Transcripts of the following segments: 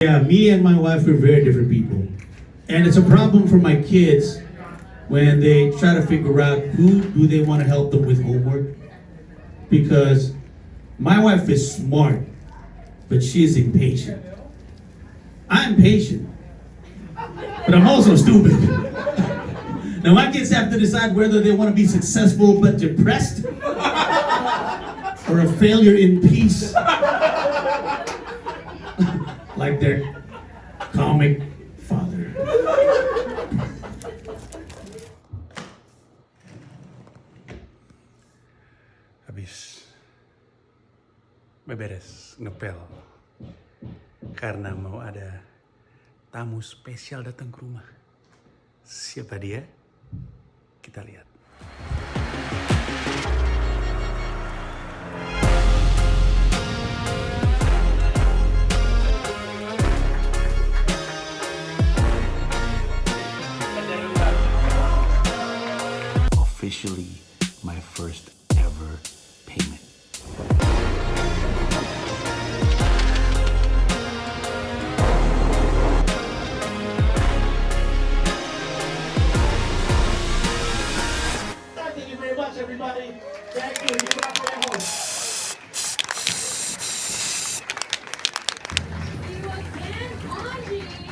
Yeah, me and my wife are very different people. And it's a problem for my kids when they try to figure out who do they want to help them with homework. Because my wife is smart, but she's impatient. I'm patient, but I'm also stupid. Now my kids have to decide whether they want to be successful but depressed or a failure in peace. Like their comic father. Habis beberes ngepel karena mau ada tamu spesial datang ke rumah. Siapa dia? Kita lihat. Officially my first ever payment. Thank you very much, everybody. Thank you. You got my home.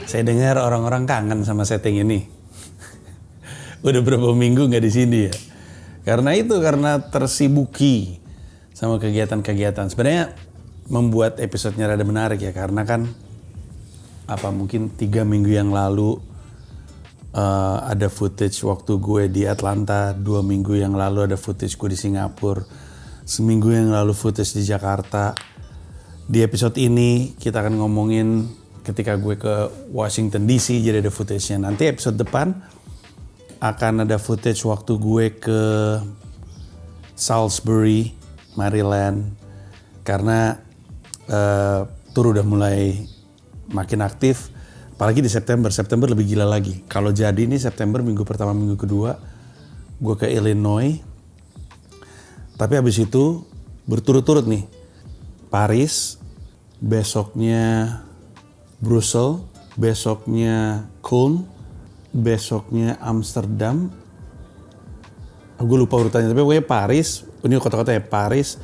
Saya dengar orang-orang kangen sama setting ini. Udah berapa minggu nggak di sini ya? Karena tersibuki sama kegiatan-kegiatan. Sebenarnya membuat episodenya rada menarik ya, karena kan mungkin 3 minggu yang lalu ada footage waktu gue di Atlanta, 2 minggu yang lalu ada footage gue di Singapura, seminggu yang lalu footage di Jakarta. Di episode ini kita akan ngomongin ketika gue ke Washington DC, jadi ada footage-nya. Nanti episode depan akan ada footage waktu gue ke Salisbury, Maryland, karena tour udah mulai makin aktif, apalagi di September lebih gila lagi. Kalau jadi ini September minggu pertama, minggu kedua, gue ke Illinois, tapi habis itu berturut-turut nih, Paris, besoknya Brussels, besoknya Köln, besoknya Amsterdam, gue lupa urutannya, tapi pokoknya Paris, ini kota-kota ya, Paris,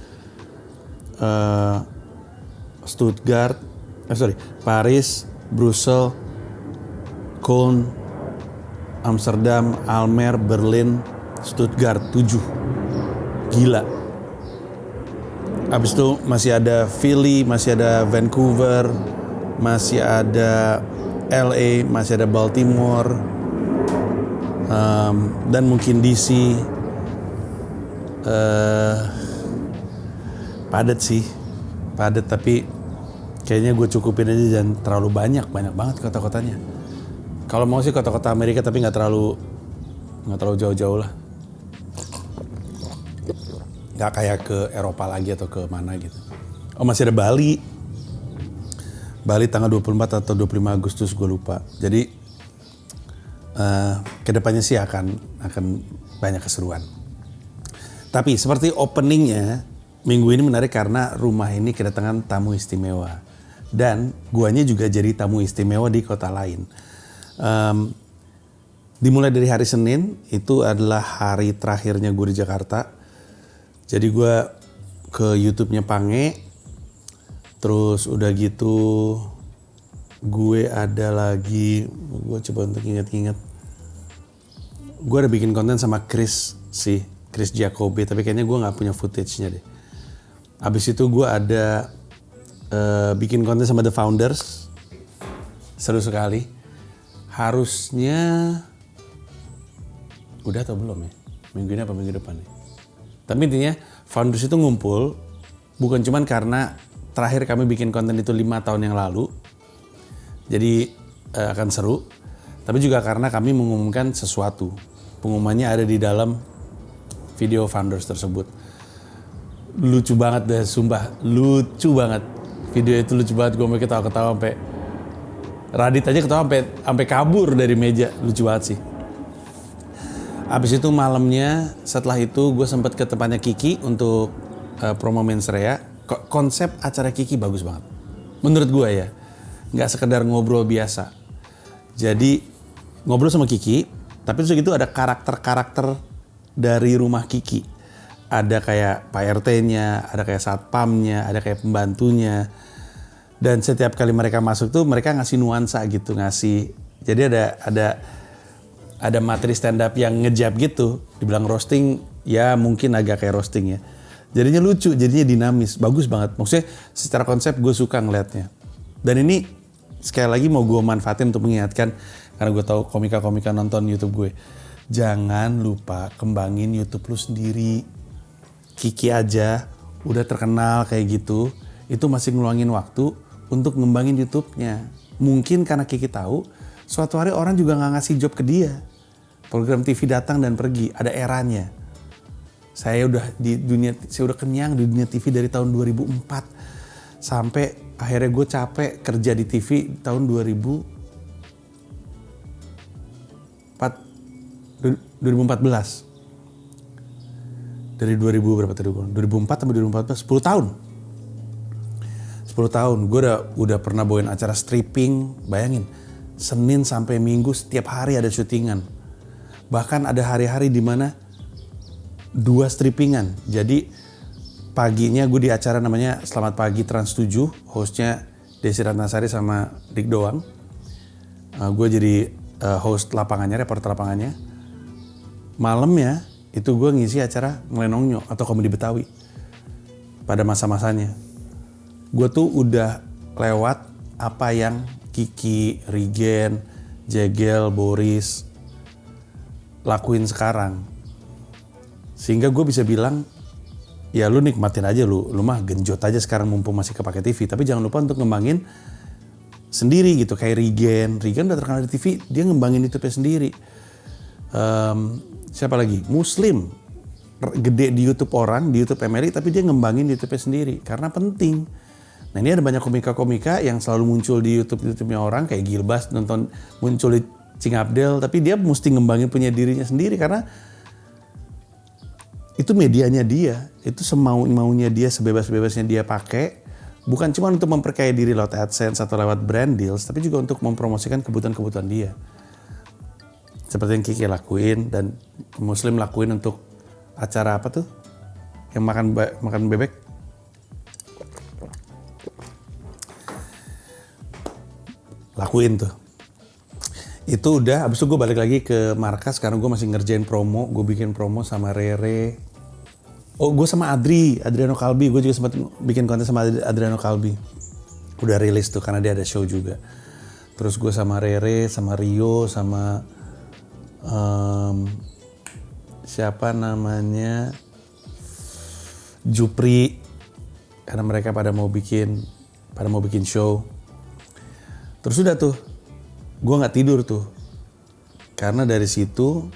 Paris, Brussels, Köln, Amsterdam, Almere, Berlin, Stuttgart, 7. Gila. Abis itu masih ada Philly, masih ada Vancouver, masih ada LA, masih ada Baltimore, dan mungkin DC. Padat tapi kayaknya gue cukupin aja, jangan terlalu banyak banget kota-kotanya. Kalau mau sih kota-kota Amerika, tapi nggak terlalu jauh-jauh lah, nggak kayak ke Eropa lagi atau ke mana gitu. Oh, masih ada Bali tanggal 24 atau 25 Agustus, gue lupa. Jadi kedepannya sih akan banyak keseruan. Tapi seperti openingnya, minggu ini menarik karena rumah ini kedatangan tamu istimewa. Dan guanya juga jadi tamu istimewa di kota lain. Dimulai dari hari Senin, itu adalah hari terakhirnya gue di Jakarta. Jadi gue ke YouTube-nya Pange. Terus udah gitu gue ada lagi, gue coba untuk ingat-ingat. Gue ada bikin konten sama Chris Jacobi, tapi kayaknya gue gak punya footage-nya deh. Abis itu gue ada bikin konten sama The Founders, seru sekali. Harusnya udah atau belum ya? Minggu ini apa minggu depan ya? Tapi intinya Founders itu ngumpul bukan cuman karena terakhir kami bikin konten itu 5 tahun yang lalu, jadi akan seru, tapi juga karena kami mengumumkan sesuatu. Pengumumannya ada di dalam video Founders tersebut. Lucu banget deh, sumpah, lucu banget. Video itu lucu banget, gue mau ketawa-ketawa sampai Radit aja ketawa sampai kabur dari meja, lucu banget sih. Abis itu malamnya, setelah itu gue sempat ke tempatnya Kiki untuk promo Mensrea. Konsep acara Kiki bagus banget, menurut gue ya. nggak sekedar ngobrol biasa. Jadi ngobrol sama Kiki, tapi terus gitu ada karakter-karakter dari rumah Kiki. Ada kayak Pak RT-nya, ada kayak satpamnya, ada kayak pembantunya. Dan setiap kali mereka masuk tuh mereka ngasih nuansa gitu, jadi ada materi stand up yang ngejab gitu. Dibilang roasting, ya mungkin agak kayak roasting ya. Jadinya lucu, jadinya dinamis, bagus banget. Maksudnya secara konsep gue suka ngeliatnya. Dan ini sekali lagi mau gue manfaatin untuk mengingatkan, karena gue tahu komika-komika nonton YouTube gue. Jangan lupa kembangin YouTube lu sendiri. Kiki aja udah terkenal kayak gitu, itu masih ngeluangin waktu untuk ngembangin YouTube-nya. Mungkin karena Kiki tahu, suatu hari orang juga nggak ngasih job ke dia. Program TV datang dan pergi, ada eranya. Saya udah kenyang di dunia TV dari tahun 2004 sampai akhirnya gue capek kerja di TV tahun 2014. Dari 2000 berapa tadi? 2004 sampai 2014, 10 tahun. 10 tahun, gue udah pernah bawain acara stripping, bayangin. Senin sampai Minggu setiap hari ada syutingan. Bahkan ada hari-hari di mana 2 strippingan. Jadi paginya gue di acara namanya Selamat Pagi Trans 7, hostnya Desi Ratnasari sama Dik Doang. Gue jadi host lapangannya, reporter lapangannya. Malamnya itu gue ngisi acara Melenongnya atau komedi Betawi pada masa-masanya. Gue tuh udah lewat apa yang Kiki, Rigen, Jegel, Boris lakuin sekarang. Sehingga gue bisa bilang, ya lu nikmatin aja lu mah genjot aja sekarang mumpung masih kepake TV. Tapi jangan lupa untuk ngembangin sendiri gitu. Kayak Rigen udah terkenal di TV, dia ngembangin YouTube-nya sendiri. Siapa lagi? Muslim, gede di YouTube orang, di YouTube MRI, tapi dia ngembangin YouTube-nya sendiri karena penting. Nah ini ada banyak komika-komika yang selalu muncul di YouTube-nya orang kayak Gilbas, muncul di Cing Abdel, tapi dia mesti ngembangin punya dirinya sendiri karena itu medianya dia, itu semau-maunya dia, sebebas-bebasnya dia pakai. Bukan cuma untuk memperkaya diri lewat AdSense atau lewat brand deals, tapi juga untuk mempromosikan kebutuhan-kebutuhan dia. Seperti yang Kiki lakuin dan Muslim lakuin untuk acara apa tuh? Yang makan bebek. Lakuin tuh. Itu udah, abis itu gue balik lagi ke markas, sekarang gue masih ngerjain promo. Gue bikin promo sama Rere. Oh, gue sama Adriano Kalbi. Gue juga sempat bikin konten sama Adriano Kalbi. Udah rilis tuh karena dia ada show juga. Terus gue sama Rere, sama Rio, sama siapa namanya, Jupri, karena mereka pada mau bikin show. Terus udah tuh, gue nggak tidur tuh, karena dari situ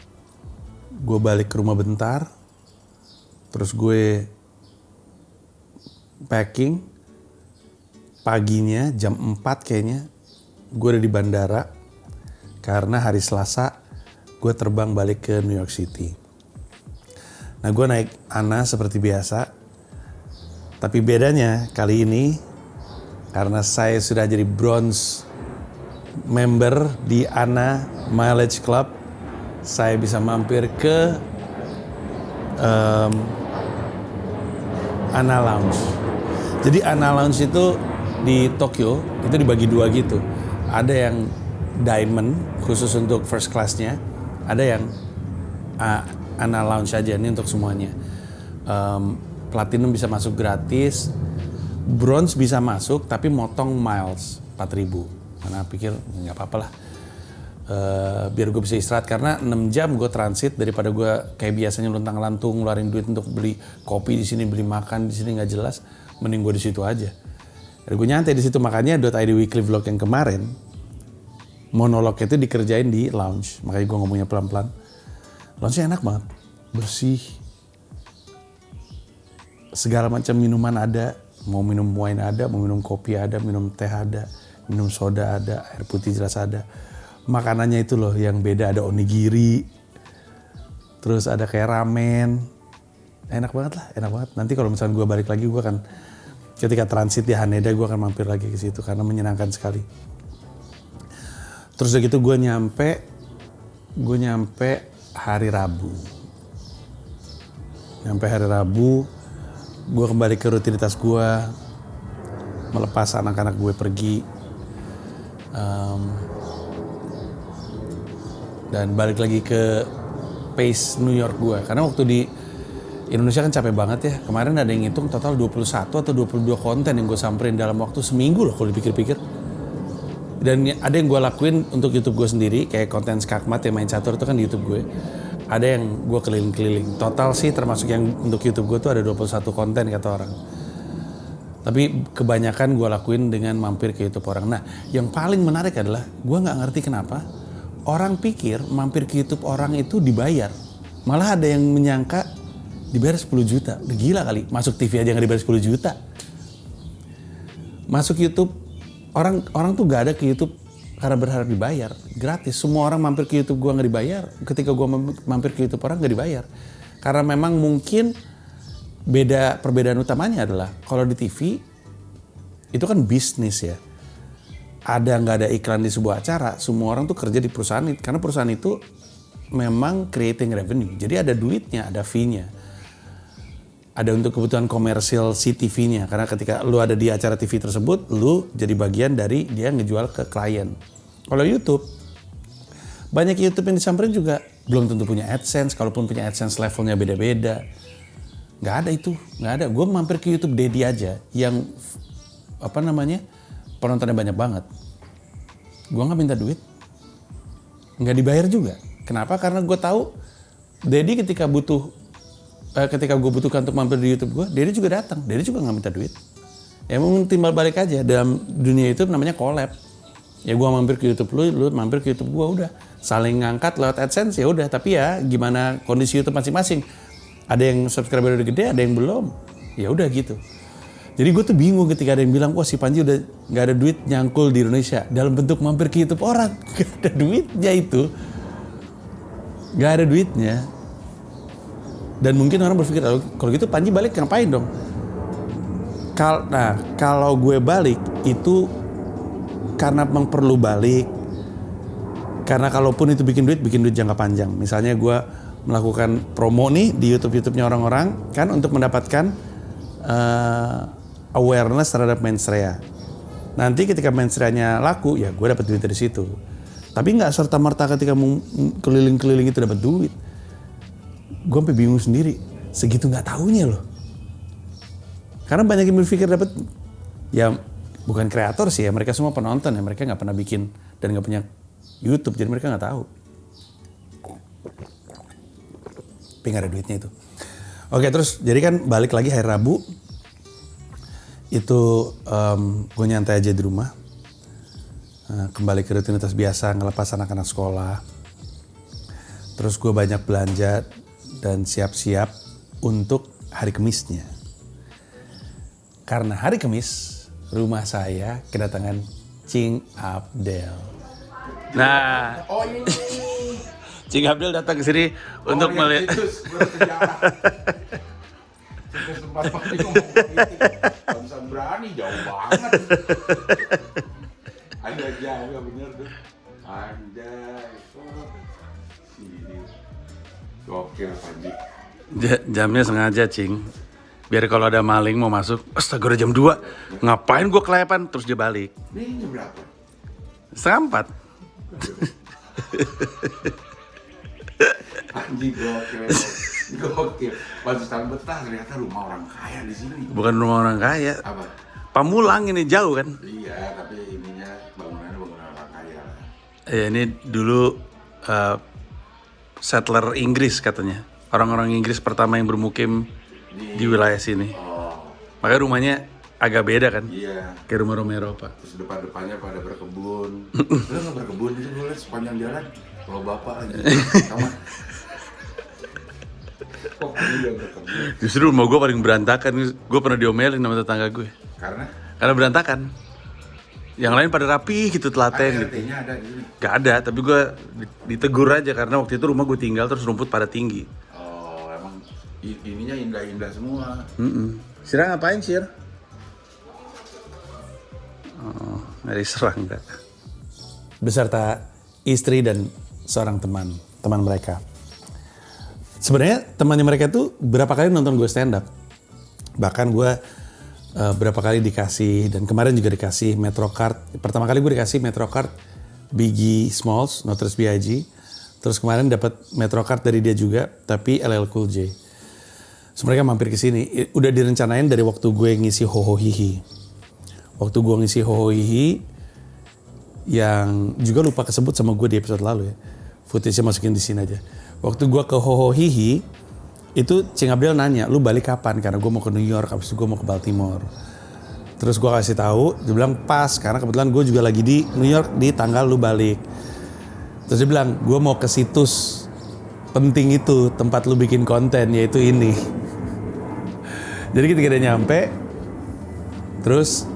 gue balik ke rumah bentar, terus gue packing. Paginya jam 4 kayaknya gue udah di bandara, karena hari Selasa gue terbang balik ke New York City. Nah gue naik ANA seperti biasa, tapi bedanya kali ini karena saya sudah jadi bronze member di ANA Mileage Club, saya bisa mampir ke ANA Lounge. Jadi ANA Lounge itu di Tokyo itu dibagi 2 gitu. Ada yang Diamond khusus untuk first class-nya, ada yang ANA Lounge aja, ini untuk semuanya. Platinum bisa masuk gratis, Bronze bisa masuk tapi motong miles 4.000. Karena pikir nggak apa-apa lah, biar gue bisa istirahat, karena 6 jam gue transit daripada gue kayak biasanya luntang-lantung ngeluarin duit untuk beli kopi di sini, beli makan di sini nggak jelas. Mending gue di situ aja. Dan gue nyantai di situ, makanya .id weekly vlog yang kemarin monolognya itu dikerjain di lounge, makanya gue ngomongnya pelan-pelan. Lounge-nya enak banget, bersih, segala macam minuman ada, mau minum wine ada, mau minum kopi ada, minum teh ada, minum soda ada, air putih jelas ada. Makanannya itu loh yang beda, ada onigiri, terus ada kayak ramen, enak banget lah, enak banget. Nanti kalau misalnya gue balik lagi, gue akan ketika transit di Haneda gue akan mampir lagi ke situ karena menyenangkan sekali. Terus udah gitu gue nyampe hari Rabu. Gue kembali ke rutinitas gue, melepas anak-anak gue pergi, dan balik lagi ke pace New York gue. Karena waktu di Indonesia kan capek banget ya. Kemarin ada yang ngitung total 21 atau 22 konten yang gue samperin dalam waktu seminggu loh kalau dipikir-pikir. Dan ada yang gue lakuin untuk YouTube gue sendiri, kayak konten skakmat yang main catur itu kan di YouTube gue. Ada yang gue keliling-keliling. Total sih termasuk yang untuk YouTube gue tuh ada 21 konten kata orang. Tapi kebanyakan gue lakuin dengan mampir ke YouTube orang. Nah, yang paling menarik adalah gue nggak ngerti kenapa orang pikir mampir ke YouTube orang itu dibayar. Malah ada yang menyangka dibayar 10 juta. Udah gila kali, masuk TV aja nggak dibayar 10 juta. Masuk YouTube, orang tuh gak ada ke YouTube karena berharap dibayar. Gratis, semua orang mampir ke YouTube gue nggak dibayar. Ketika gue mampir ke YouTube orang nggak dibayar. Karena memang mungkin perbedaan utamanya adalah kalau di TV itu kan bisnis ya. Ada nggak ada iklan di sebuah acara, semua orang tuh kerja di perusahaan itu. Karena perusahaan itu memang creating revenue. Jadi ada duitnya, ada fee-nya. Ada untuk kebutuhan komersial si TV-nya. Karena ketika lu ada di acara TV tersebut, lu jadi bagian dari dia ngejual ke klien. Kalau YouTube, banyak YouTube yang disamperin juga belum tentu punya AdSense. Kalaupun punya AdSense levelnya beda-beda. Nggak ada itu, nggak ada. Gue mampir ke YouTube Dedi aja yang penontonnya banyak banget. Gue nggak minta duit, nggak dibayar juga. Kenapa? Karena gue tahu Dedi ketika gue butuhkan untuk mampir di YouTube gue, Dedi juga datang. Dedi juga nggak minta duit. Ya emang timbal balik aja. Dalam dunia YouTube namanya collab. Ya gue mampir ke YouTube lu mampir ke YouTube gue, udah saling ngangkat lewat AdSense ya udah. Tapi ya gimana kondisi YouTube masing-masing. Ada yang subscriber udah gede, ada yang belum. Ya udah gitu. Jadi gue tuh bingung ketika ada yang bilang, wah si Panji udah nggak ada duit nyangkul di Indonesia dalam bentuk mampir ke YouTube orang. Gak ada duitnya itu. Gak ada duitnya. Dan mungkin orang berpikir, kalau gitu Panji balik ngapain dong? Kalau gue balik itu karena memang perlu balik. Karena kalaupun itu bikin duit jangka panjang. Misalnya gue melakukan promo nih di YouTube-nya orang-orang kan untuk mendapatkan awareness terhadap mensrea. Nanti ketika mensreanya laku, ya gue dapat duit dari situ. Tapi nggak serta-merta ketika keliling-keliling itu dapat duit. Gue sampai bingung sendiri, segitu nggak taunya loh. Karena banyak yang berpikir dapat, ya bukan kreator sih ya, mereka semua penonton ya, mereka nggak pernah bikin dan nggak punya YouTube, jadi mereka nggak tahu. Tapi nggak ada duitnya itu. Oke, terus jadi kan balik lagi hari Rabu itu gue nyantai aja di rumah, kembali ke rutinitas biasa, ngelepas anak-anak sekolah. Terus gue banyak belanja dan siap-siap untuk hari Kemisnya. Karena hari Kemis rumah saya kedatangan Cing Abdel. Nah, Cing Abdel datang ke sini untuk melihat. Tempat pakai ngomong politik, gak bisa berani, jauh banget. Ada jauh ya bener tuh. Anjay, gokil Panji. Jamnya sengaja Cing, biar kalau ada maling mau masuk, astaga udah jam 2, ngapain gue kelayapan, terus dia balik. Ini jam berapa? 3:30. Panji gokil. Pantesan betah, ternyata rumah orang kaya di sini. Bukan rumah orang kaya, Apa? Pamulang ini jauh kan. Iya, tapi ininya bangunannya bangunan orang kaya. Ya ini dulu settler Inggris katanya. Orang-orang Inggris pertama yang bermukim di wilayah sini. Oh, Makanya rumahnya agak beda kan. iya. Kayak rumah-rumah Eropa. Terus depan-depannya pada berkebun. Lu nggak berkebun itu gue lihat sepanjang jalan. Kalau bapak aja sama. Kok dia berkebun? Justru rumah gue paling berantakan. Gue pernah diomelin sama tetangga gue. Karena berantakan. Yang lain pada rapi gitu, telaten gitu. RT-nya ada di sini. Gak ada, tapi gue ditegur aja karena waktu itu rumah gue tinggal terus rumput pada tinggi. Oh, emang ininya indah-indah semua. Sira ngapain Sir? Oh, dari Serangga. Beserta istri dan seorang teman mereka. Sebenarnya temannya mereka tuh berapa kali nonton gue stand up. Bahkan gue berapa kali dikasih, dan kemarin juga dikasih Metrocard. Pertama kali gue dikasih Metrocard Biggie Smalls, Notorious B.I.G. Terus kemarin dapat Metrocard dari dia juga, tapi LL Cool J. So, mereka mampir ke sini. Udah direncanain dari waktu gue ngisi Hoho Hihi. Waktu gue ngisi Hoho Hihi, yang juga lupa kesebut sama gue di episode lalu ya. Footage-nya masukin di sini aja. Waktu gue ke Hoho Hihi, itu Cing Abdel nanya, lu balik kapan? Karena gue mau ke New York, habis itu gue mau ke Baltimore. Terus gue kasih tahu, dia bilang pas, karena kebetulan gue juga lagi di New York di tanggal lu balik. Terus dia bilang, gue mau ke situs penting itu, tempat lu bikin konten, yaitu ini. Jadi ketika dia nyampe, terus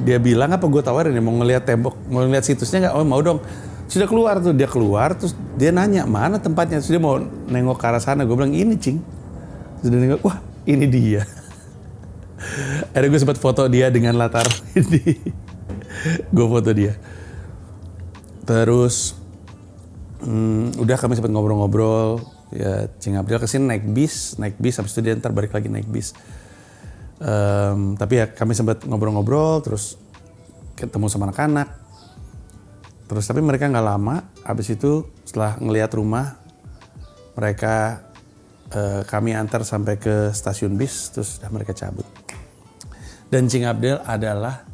dia bilang, apa gue tawarin ya, mau ngeliat tembok, mau ngeliat situsnya nggak? Oh mau dong. Sudah keluar tuh, dia keluar, terus dia nanya, mana tempatnya? Terus dia mau nengok ke arah sana, gue bilang, ini Cing. Terus dia nengok, wah ini dia. Akhirnya gue sempat foto dia dengan latar ini. Gue foto dia. Terus, udah kami sempat ngobrol-ngobrol. Ya Cing Abdel kesini naik bis, habis itu dia ntar balik lagi naik bis. Tapi ya kami sempat ngobrol-ngobrol, terus ketemu sama anak-anak. Terus tapi mereka nggak lama, habis itu setelah ngelihat rumah, mereka kami antar sampai ke stasiun bis, terus udah mereka cabut. Dan Cing Abdel adalah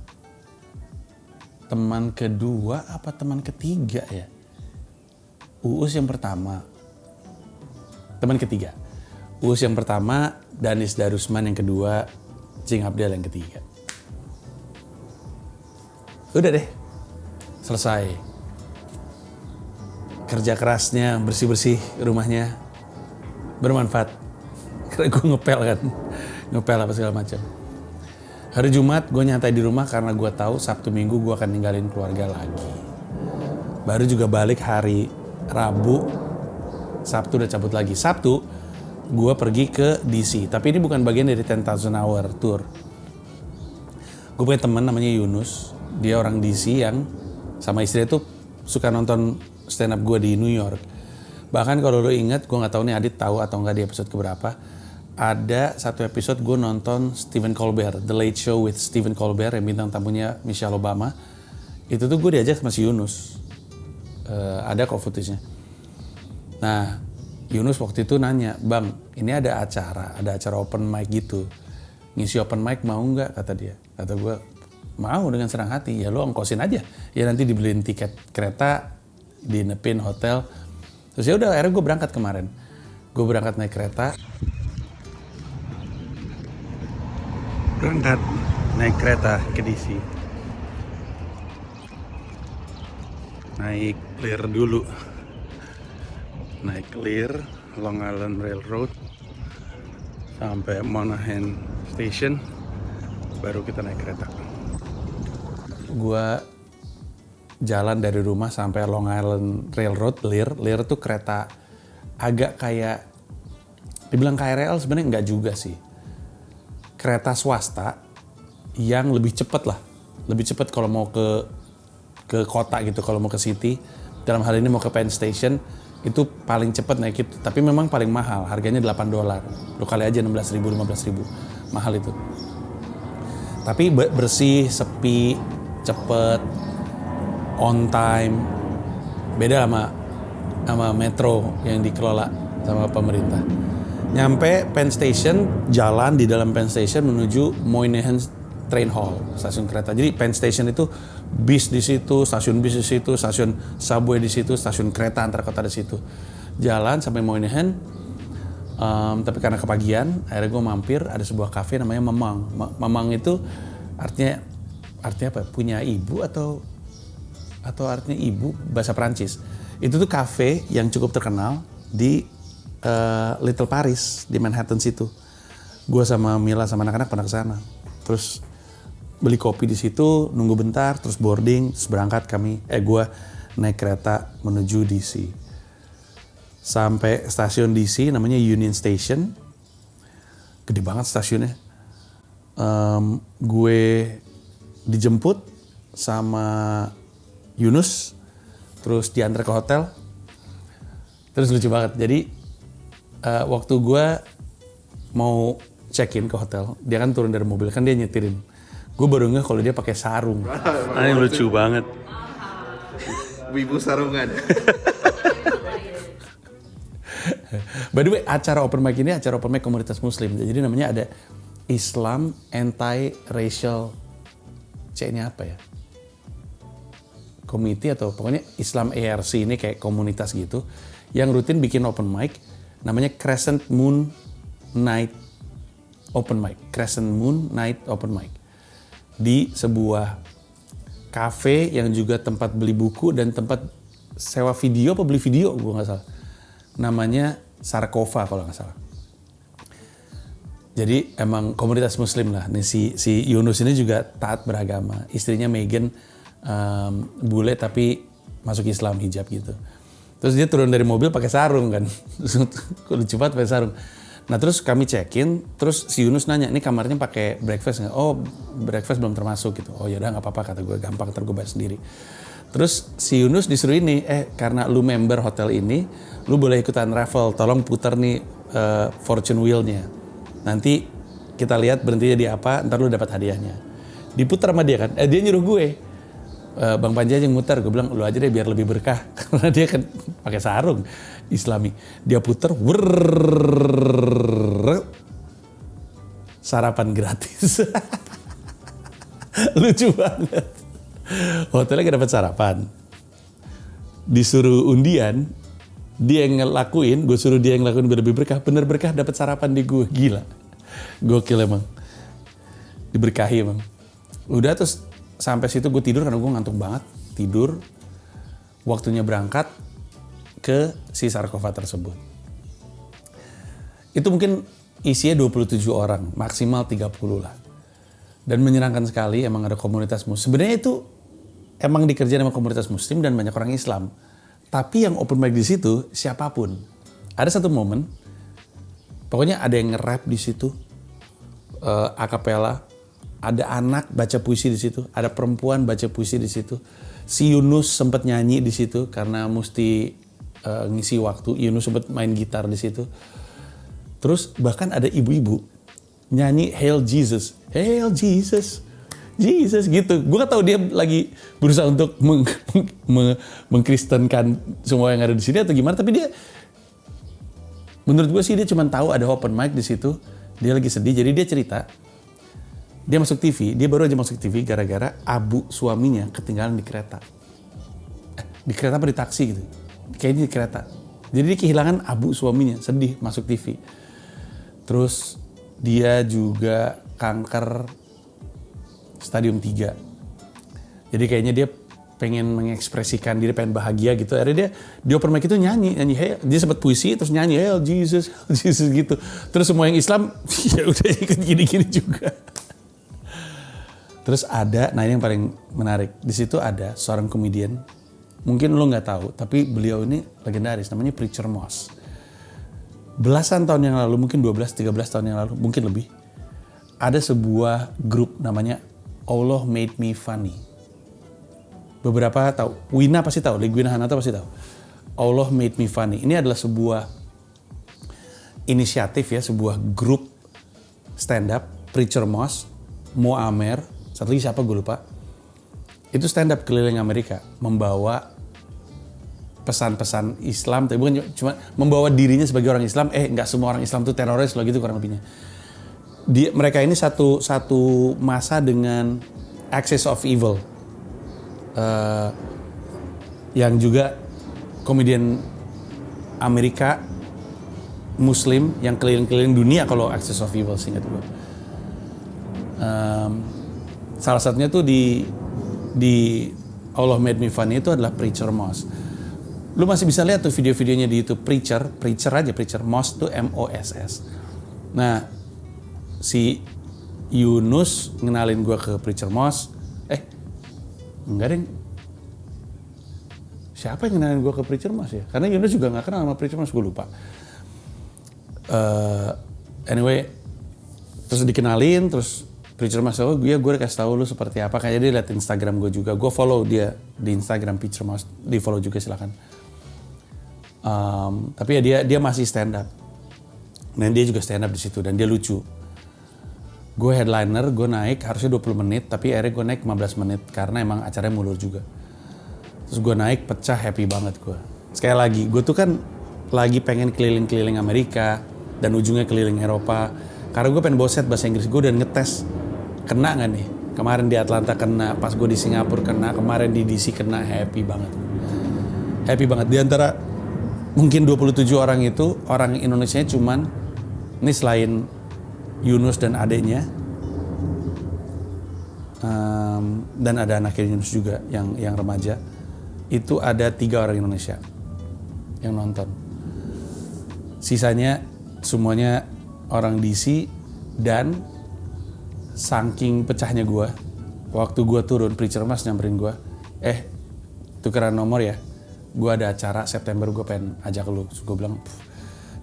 teman kedua apa teman ketiga ya? Uus yang pertama, teman ketiga. Uus yang pertama, Danis Darusman yang kedua, Cing Abdel yang ketiga. Udah deh, selesai. Kerja kerasnya, bersih-bersih rumahnya bermanfaat. Karena gue ngepel apa segala macam. Hari Jumat gue nyantai di rumah karena gue tahu Sabtu Minggu gue akan ninggalin keluarga lagi. Baru juga balik hari Rabu, Sabtu udah cabut lagi. Sabtu gue pergi ke DC, tapi ini bukan bagian dari 10,000 Hour Tour. Gue punya teman namanya Yunus, dia orang DC yang sama istri itu suka nonton stand up gue di New York. Bahkan kalau lo inget, gue nggak tahu nih Adit tahu atau nggak di episode keberapa, ada satu episode gue nonton Stephen Colbert, The Late Show with Stephen Colbert yang bintang tamunya Michelle Obama. Itu tuh gue diajak sama si Yunus. Ada kok footage-nya. Nah, Yunus waktu itu nanya, Bang, ini ada acara open mic gitu. Ngisi open mic mau nggak? Kata dia. Kata gue, mau dengan senang hati. Ya lo ongkosin aja. Ya nanti dibeliin tiket kereta, dinepin hotel. Terus ya udah, akhirnya gue berangkat kemarin. Gue berangkat naik kereta. Berangkat naik kereta ke DC. Naik Clear dulu. Naik Clear, Long Island Railroad sampai Monahan Station, baru kita naik kereta. Gua jalan dari rumah sampai Long Island Railroad, Lear tuh kereta agak kayak, dibilang KRL sebenarnya enggak juga sih. Kereta swasta yang lebih cepat lah, lebih cepat kalau mau ke kota gitu, kalau mau ke city. Dalam hal ini mau ke Penn Station, itu paling cepat naik itu. Tapi memang paling mahal, harganya $8. Lu kali aja 16.000, 15.000, mahal itu. Tapi bersih, sepi, cepet, on time, beda sama metro yang dikelola sama pemerintah. Nyampe Penn Station, jalan di dalam Penn Station menuju Moynihan Train Hall, stasiun kereta. Jadi Penn Station itu bis di situ, stasiun bis di situ, stasiun subway di situ, stasiun kereta antar kota di situ. Jalan sampai Moynihan, tapi karena kepagian, akhirnya gue mampir ada sebuah kafe namanya Mamang. Mamang itu artinya apa? Punya ibu atau artinya ibu bahasa Perancis. Itu tuh kafe yang cukup terkenal di Little Paris di Manhattan situ. Gue sama Mila sama anak-anak pernah kesana. Terus beli kopi di situ, nunggu bentar, terus boarding, terus berangkat gue naik kereta menuju DC. Sampai stasiun DC namanya Union Station, gede banget stasiunnya. Gue dijemput sama Yunus, terus diantar ke hotel. Terus lucu banget, jadi waktu gue mau check-in ke hotel, dia kan turun dari mobil, kan dia nyetirin. Gue baru ngeh kalau dia pakai sarung. Ini lucu banget. Wibu sarungan. By the way, acara open mic ini acara open mic komunitas muslim. Jadi namanya ada Islam Anti-Racial, ini apa ya? Komite atau pokoknya Islam ARC ini kayak komunitas gitu yang rutin bikin open mic, namanya Crescent Moon Night Open Mic. Crescent Moon Night Open Mic di sebuah cafe yang juga tempat beli buku dan tempat sewa video apa beli video, gue nggak salah. Namanya Sarkova kalau nggak salah. Jadi emang komunitas muslim lah. Nih si Yunus ini juga taat beragama. Istrinya Megan bule tapi masuk Islam, hijab gitu. Terus dia turun dari mobil pakai sarung kan. Lucu banget pakai sarung. Nah terus kami check-in, terus si Yunus nanya, ini kamarnya pakai breakfast nggak? Oh breakfast belum termasuk gitu. Oh yaudah nggak apa-apa, kata gue, gampang, ntar gue bayar sendiri. Terus si Yunus disuruh ini, karena lu member hotel ini, lu boleh ikutan raffle, tolong putar nih fortune wheel-nya. Nanti kita lihat berhentinya di apa, ntar lu dapat hadiahnya. Diputar sama dia kan, dia nyuruh gue. Bang Panji aja yang muter, gue bilang lu aja deh biar lebih berkah. Karena dia kan pakai sarung Islami. Dia puter, sarapan gratis. Lucu banget. Hotelnya gak dapat sarapan. Disuruh undian, dia yang ngelakuin, gue suruh dia yang ngelakuin gue lebih berkah. Bener berkah, dapat sarapan di gue, gila. Gokil emang. Diberkahi emang. Udah terus sampai situ gue tidur karena gue ngantuk banget. Tidur, waktunya berangkat ke si Sarkova tersebut. Itu mungkin isinya 27 orang, maksimal 30 lah. Dan menyenangkan sekali, emang ada komunitas muslim. Sebenarnya itu emang dikerjain sama komunitas muslim dan banyak orang Islam. Tapi yang open mic di situ siapapun. Ada satu momen, pokoknya ada yang nge-rap di situ, acapella, ada anak baca puisi di situ, ada perempuan baca puisi di situ. Si Yunus sempat nyanyi di situ karena mesti ngisi waktu. Yunus sempat main gitar di situ. Terus bahkan ada ibu-ibu nyanyi Hail Jesus, Hail Jesus, Jesus gitu. Gue gak tahu dia lagi berusaha untuk mengkristenkan semua yang ada di sini atau gimana. Tapi dia, menurut gue sih dia cuma tahu ada open mic di situ. Dia lagi sedih, jadi dia cerita. Dia masuk TV, dia baru aja masuk TV gara-gara abu suaminya ketinggalan di kereta. Di kereta apa di taksi gitu. Kayaknya di kereta. Jadi dia kehilangan abu suaminya, sedih masuk TV. Terus dia juga kanker stadium 3. Jadi kayaknya dia pengen mengekspresikan diri, pengen bahagia gitu. Akhirnya dia di open mic itu nyanyi, hey, dia sempat puisi terus nyanyi Hail Jesus, Jesus gitu. Terus semua yang Islam ya udah ikut gini-gini juga. Terus ada, nah ini yang paling menarik. Di situ ada seorang komedian, mungkin lo nggak tahu, tapi beliau ini legendaris, namanya Preacher Moss. Belasan tahun yang lalu, mungkin 12-13 tahun yang lalu, mungkin lebih, ada sebuah grup namanya Allah Made Me Funny. Beberapa tahu, Wina pasti tahu, Ligwina Hanata pasti tahu. Allah Made Me Funny. Ini adalah sebuah inisiatif ya, sebuah grup stand up, Preacher Moss, Mo Amer, satu lagi siapa gue lupa. Itu stand up keliling Amerika, membawa pesan-pesan Islam, tapi bukan cuma membawa dirinya sebagai orang Islam. Nggak semua orang Islam tuh teroris loh gitu kurang lebihnya. Mereka ini satu masa dengan Axis of Evil, yang juga komedian Amerika Muslim yang keliling-keliling dunia kalau Axis of Evil, seingat gue. Salah satunya tuh di Allah Made Me Funny itu adalah Preacher Moss. Lu masih bisa lihat tuh video-videonya di YouTube. Preacher Moss tuh M-O-S-S. Nah, si Yunus ngenalin gue ke Preacher Moss. Enggak deng. Siapa yang ngenalin gue ke Preacher Moss ya? Karena Yunus juga gak kenal sama Preacher Moss, gue lupa. Anyway, terus dikenalin, terus Preacher Mas, oh gue udah kasih tahu lu seperti apa. Kayaknya dia liat Instagram gue juga. Gue follow dia di Instagram Preacher Mas. Di follow juga silakan. Tapi ya dia masih stand up. Dan dia juga stand up di situ dan dia lucu. Gue headliner, gue naik harusnya 20 menit, tapi akhirnya gue naik 15 menit karena emang acaranya mulur juga. Terus gue naik pecah, happy banget gue. Sekali lagi, gue tuh kan lagi pengen keliling-keliling Amerika dan ujungnya keliling Eropa. Karena gue pengen bawa set bahasa Inggris, gue udah ngetes. Kena gak nih? Kemarin di Atlanta kena, pas gue di Singapura kena, kemarin di DC kena, happy banget. Happy banget. Di antara mungkin 27 orang itu, orang Indonesianya cuman, ini selain Yunus dan adeknya, dan ada anaknya Yunus juga yang remaja, itu ada 3 orang Indonesia yang nonton. Sisanya semuanya orang DC dan saking pecahnya gue, waktu gue turun, Preacher Mas nyamperin gue, tukeran nomor ya, gue ada acara September gue pengen ajak lu. Gue bilang,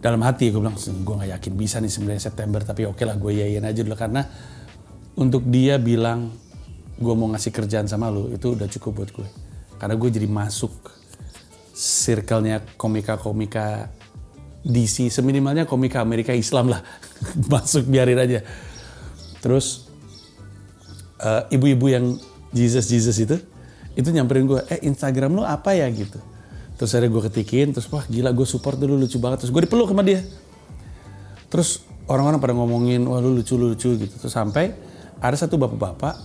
dalam hati gue bilang, gue gak yakin bisa nih 9 September, tapi oke lah gue yain aja dulu. Karena untuk dia bilang, gue mau ngasih kerjaan sama lu, itu udah cukup buat gue. Karena gue jadi masuk circle-nya komika-komika DC, seminimalnya komika Amerika Islam lah. Masuk, biarin aja. Terus ibu-ibu yang Jesus itu nyamperin gue, Instagram lu apa ya gitu. Terus akhirnya gue ketikin, terus wah gila gue support dulu, lucu banget. Terus gue dipeluk sama dia. Terus orang-orang pada ngomongin, wah lu lucu gitu. Terus sampai ada satu bapak-bapak,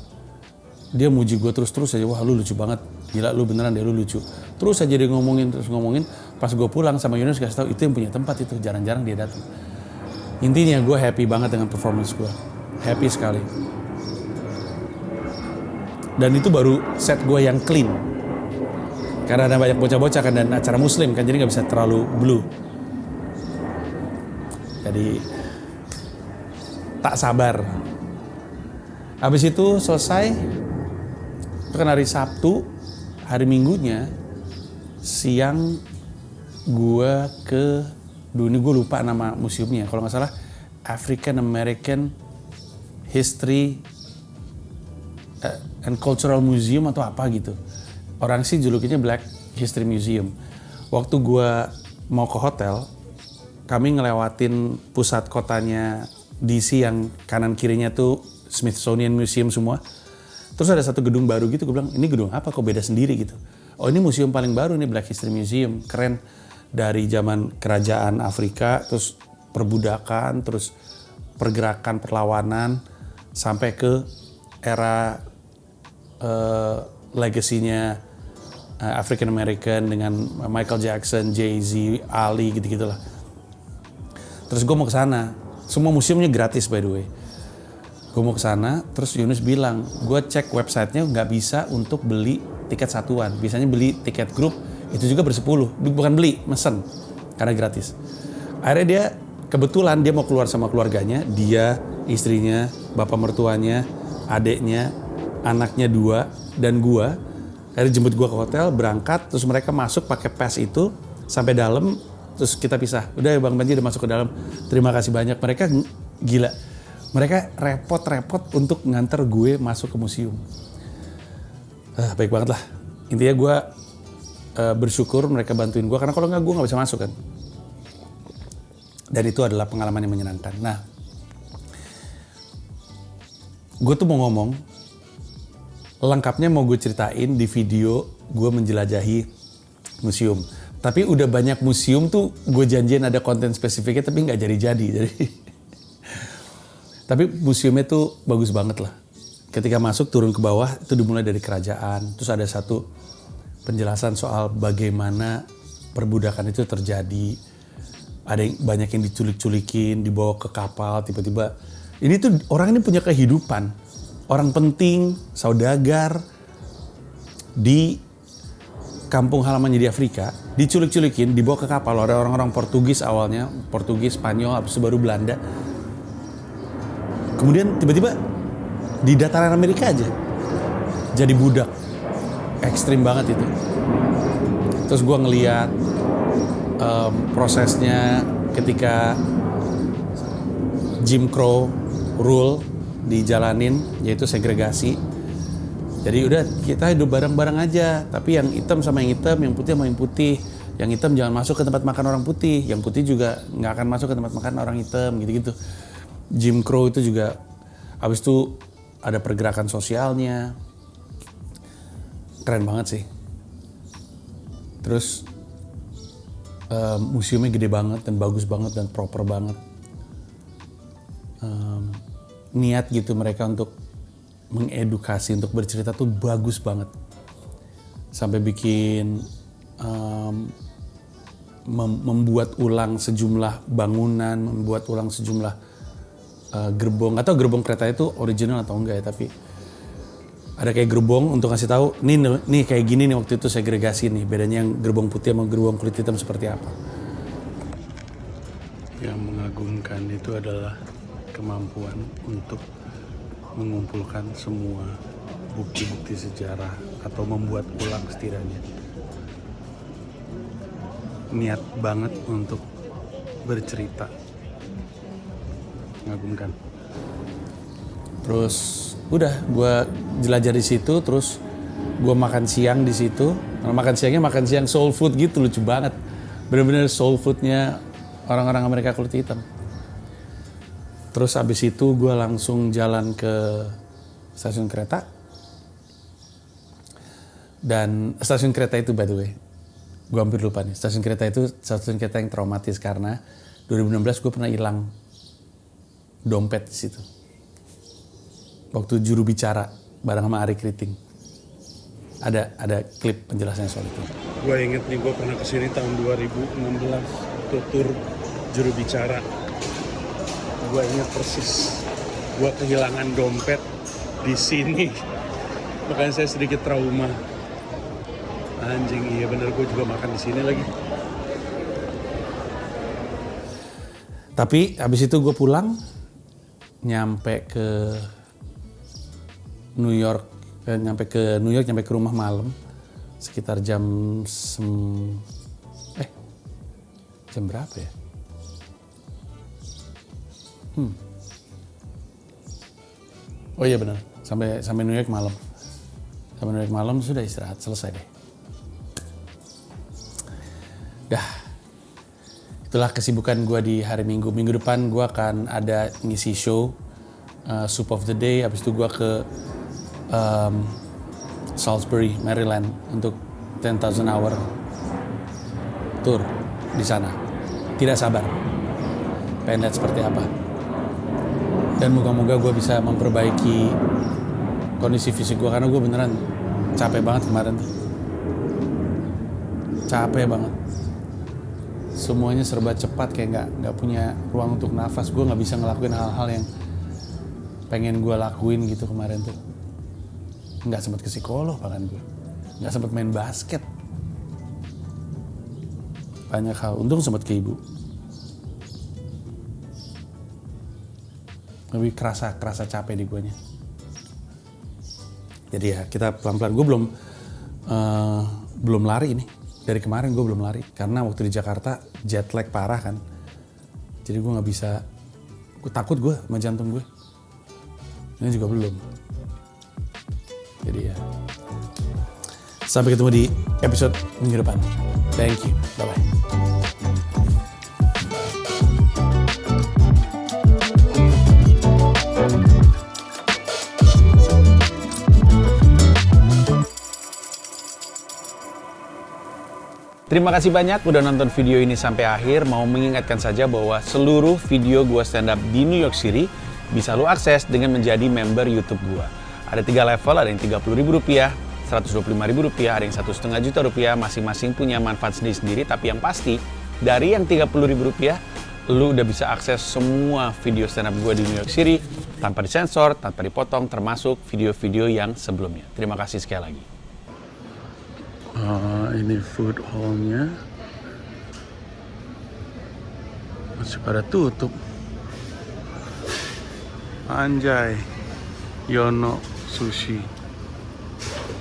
dia muji gue terus aja, wah lu lucu banget. Gila lu beneran deh, lu lucu. Terus aja dia ngomongin. Pas gue pulang sama Yunus kasih tahu, itu yang punya tempat itu, jarang-jarang dia datang. Intinya gue happy banget dengan performance gue. Happy sekali. Dan itu baru set gue yang clean. Karena ada banyak bocah-bocah kan dan acara muslim kan, jadi gak bisa terlalu blue. Jadi tak sabar. Habis itu selesai, itu kan hari Sabtu, hari Minggunya, siang gue ke, ini gue lupa nama museumnya, kalau gak salah African American History and Cultural Museum atau apa gitu. Orang sih julukinya Black History Museum. Waktu gue mau ke hotel, kami ngelewatin pusat kotanya DC yang kanan kirinya tuh Smithsonian Museum semua. Terus ada satu gedung baru gitu, gue bilang ini gedung apa kok beda sendiri gitu. Oh ini museum paling baru nih, Black History Museum, keren. Dari zaman kerajaan Afrika, terus perbudakan, terus pergerakan perlawanan, sampai ke era legasinya African American dengan Michael Jackson, Jay-Z, Ali gitu-gitulah. Terus gue mau ke sana. Semua museumnya gratis by the way. Gue mau ke sana, terus Yunus bilang, gue cek websitenya nggak bisa untuk beli tiket satuan. Biasanya beli tiket grup itu juga bersepuluh, bukan beli, mesen karena gratis. Akhirnya dia kebetulan dia mau keluar sama keluarganya, dia, istrinya, bapak mertuanya, adeknya, anaknya 2 dan gua. Akhirnya jemput gua ke hotel, berangkat, terus mereka masuk pakai pass itu sampai dalam, terus kita pisah. Udah ya Bang Banji udah masuk ke dalam. Terima kasih banyak. Mereka gila. Mereka repot-repot untuk nganter gue masuk ke museum. Baik banget lah. Intinya gue bersyukur mereka bantuin gue, karena kalau nggak gue nggak bisa masuk kan. Dan itu adalah pengalaman yang menyenangkan. Nah, gue tuh mau ngomong, lengkapnya mau gue ceritain di video gue menjelajahi museum. Tapi udah banyak museum tuh gue janjiin ada konten spesifiknya, tapi nggak jadi-jadi. Tapi museumnya tuh bagus banget lah. Ketika masuk turun ke bawah itu dimulai dari kerajaan. Terus ada satu penjelasan soal bagaimana perbudakan itu terjadi. Ada yang banyak yang diculik-culikin, dibawa ke kapal tiba-tiba. Ini tuh orang ini punya kehidupan. Orang penting, saudagar di kampung halamannya di Afrika, diculik-culikin, dibawa ke kapal. Ada orang-orang Portugis awalnya, Portugis, Spanyol, habis itu baru Belanda. Kemudian tiba-tiba di dataran Amerika aja jadi budak. Ekstrim banget itu. Terus gue ngeliat prosesnya ketika Jim Crow rule dijalanin, yaitu segregasi. Jadi udah kita hidup bareng-bareng aja, tapi yang hitam sama yang hitam, yang putih sama yang putih. Yang hitam jangan masuk ke tempat makan orang putih, yang putih juga nggak akan masuk ke tempat makan orang hitam, gitu-gitu. Jim Crow itu juga, habis itu ada pergerakan sosialnya. Keren banget sih. Terus museumnya gede banget dan bagus banget dan proper banget. Niat gitu mereka untuk mengedukasi, untuk bercerita tuh bagus banget. Sampai bikin membuat ulang sejumlah bangunan, membuat ulang sejumlah gerbong. Gak tau gerbong kereta itu original atau enggak ya, tapi ada kayak gerbong untuk ngasih tahu, nih kayak gini nih waktu itu segregasi nih, bedanya yang gerbong putih sama gerbong kulit hitam seperti apa. Yang mengagumkan itu adalah kemampuan untuk mengumpulkan semua bukti-bukti sejarah atau membuat ulang setidaknya. Niat banget untuk bercerita. Mengagumkan. Terus udah gue jelajah di situ, terus gue makan siang di situ. Makan siang soul food gitu, lucu banget. Bener-bener soul foodnya orang-orang Amerika kulit hitam. Terus abis itu gue langsung jalan ke stasiun kereta. Dan stasiun kereta itu by the way, gue hampir lupa nih. Stasiun kereta itu stasiun kereta yang traumatis karena 2016 gue pernah hilang dompet di situ. Waktu juru bicara bareng sama Ari Kriting. Ada klip penjelasannya soal itu. Gue inget nih, gue pernah kesini tahun 2016 tuh tur juru bicara. Gue inget persis, gue kehilangan dompet di sini. Makanya saya sedikit trauma. Anjing, iya bener, gue juga makan di sini lagi. Tapi habis itu gue pulang, nyampe ke New York, nyampe ke rumah malam sekitar jam berapa ya? Oh iya benar, sampai New York malam. Sampai New York malam sudah istirahat, selesai deh. Dah. Itulah kesibukan gue di hari Minggu. Minggu depan gue akan ada ngisi show Soup of the Day. Habis itu gue ke Salisbury, Maryland untuk 10,000 hour tour di sana. Tidak sabar, pengen lihat seperti apa. Dan moga-moga gue bisa memperbaiki kondisi fisik gue karena gue beneran capek banget kemarin. Capek banget. Semuanya serba cepat, kayak nggak punya ruang untuk nafas. Gue nggak bisa ngelakuin hal-hal yang pengen gue lakuin gitu kemarin tuh. Nggak sempat ke psikolog bahkan gue, nggak sempat main basket. Banyak hal, untung sempat ke ibu. Lebih kerasa capek di guanya. Jadi ya kita pelan-pelan. Gue belum lari nih. Dari kemarin gue belum lari karena waktu di Jakarta jet lag parah kan. Jadi gue nggak bisa. Gue takut gue sama jantung gue. Ini juga belum. Jadi ya. Sampai ketemu di episode minggu depan. Thank you. Bye-bye. Terima kasih banyak udah nonton video ini sampai akhir. Mau mengingatkan saja bahwa seluruh video gua stand up di New York City bisa lo akses dengan menjadi member YouTube gua. Ada 3 level, ada yang Rp30.000, Rp125.000, ada yang Rp1,5 juta, masing-masing punya manfaat sendiri-sendiri. Tapi yang pasti, dari yang Rp30.000, lu udah bisa akses semua video stand up gua di New York City tanpa disensor, tanpa dipotong, termasuk video-video yang sebelumnya. Terima kasih sekali lagi. Ini food hall-nya masih pada tutup. Anjay, Yono Sushi.